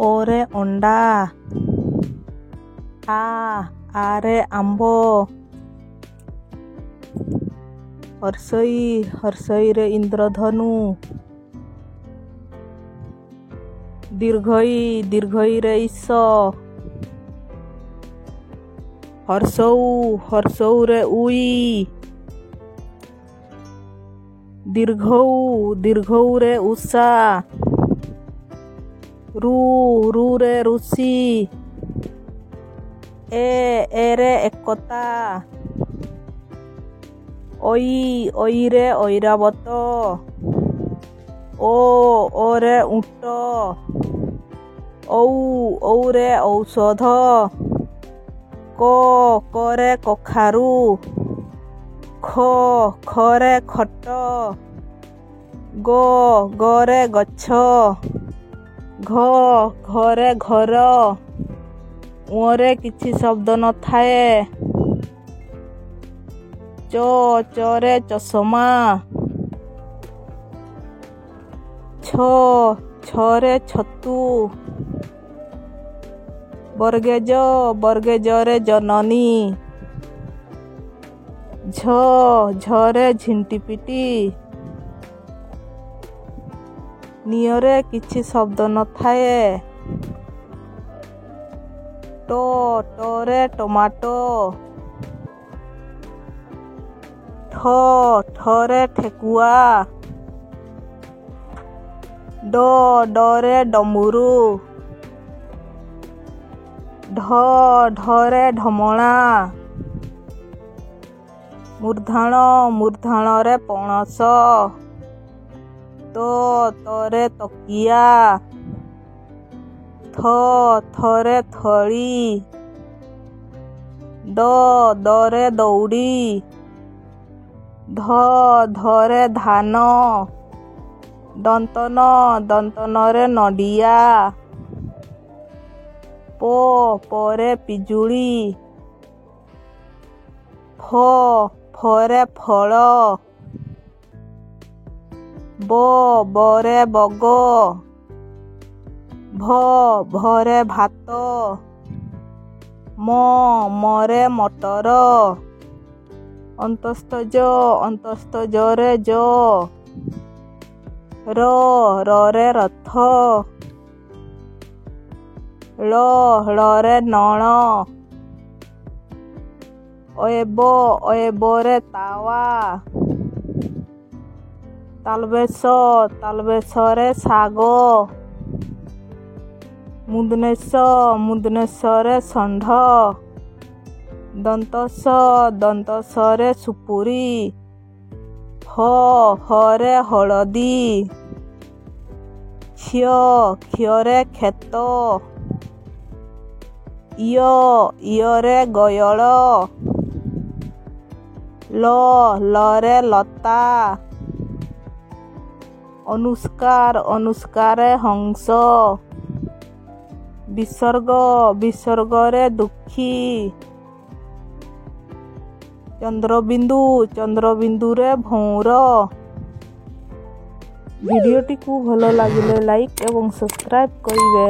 ଓରେ ଅଣ୍ଡା, ଆରେ ଆମ୍ବ, ହର୍ଷଇରେ ଇନ୍ଦ୍ରଧନୁ, ଦୀର୍ଘଇରେ ଈଶ, ହର୍ଷଉରେ ଉଇ, ଦୀର୍ଘଉରେ ଉଷା, ରୁରେ ଋଷି, ଏରେ ଏକତା, ଐରେ ଐରାବତ, ଓରେ ଉଟ, ଔରେ ଔଷଧ, କରେ କଖାରୁ, ଖରେ ଖଟ, ଗରେ ଗଛ, ଘରେ ଘର, ରେ କିଛି ଶବ୍ଦ ନଥାଏ, ଚରେ ଚଷମା, ଛରେ ଛତୁ, ବର୍ଗେଜରେ ଜନନୀ, ଝରେ ଝିଣ୍ଟିପିଟି, ନିୟରେ କିଛି ଶବ୍ଦ ନଥାଏ, ଟରେ ଟମାଟୋ, ଠରେ ଠେକୁଆ, ଡରେ ଡମରୁ, ଢରେ ଢମଣା, ମୂର୍ଦ୍ଧନରେ ପଣସ, ତରେ ତକିଆ, ଥରେ ଥଳି, ଦରେ ଦଉଡ଼ି, ଧରେ ଧାନ, ଦନ୍ତନରେ ନଡ଼ିଆ, ପରେ ପିଜୁଳି, ଫରେ ଫଳ, ବରେ ବଗ, ଭରେ ଭାତ, ମରେ ମଟର, ଅନ୍ତସ୍ତଜରେ ରରେ ରଥ, ଳରେ ନଳ, ଅଏବରେ ତାୱା, ତାଲବେଶରେ ଶାଗ, ମୁନ୍ଦନେଶରେ ଷଣ୍ଢ, ଦନ୍ତସରେ ସୁପୁରି, ହରେ ହଳଦୀ, କ୍ଷରେ କ୍ଷେତ, ଇୟରେ ଗୟଳ, ଲରେ ଲତା, ଅନୁଷ୍କାରେ ହଂସ, ବିସର୍ଗରେ ଦୁଃଖୀ, ଚନ୍ଦ୍ରବିନ୍ଦୁରେ ଭଉଁର। ଭିଡ଼ିଓଟିକୁ ଭଲ ଲାଗିଲେ ଲାଇକ୍ ଏବଂ ସବସ୍କ୍ରାଇବ୍ କରିବେ।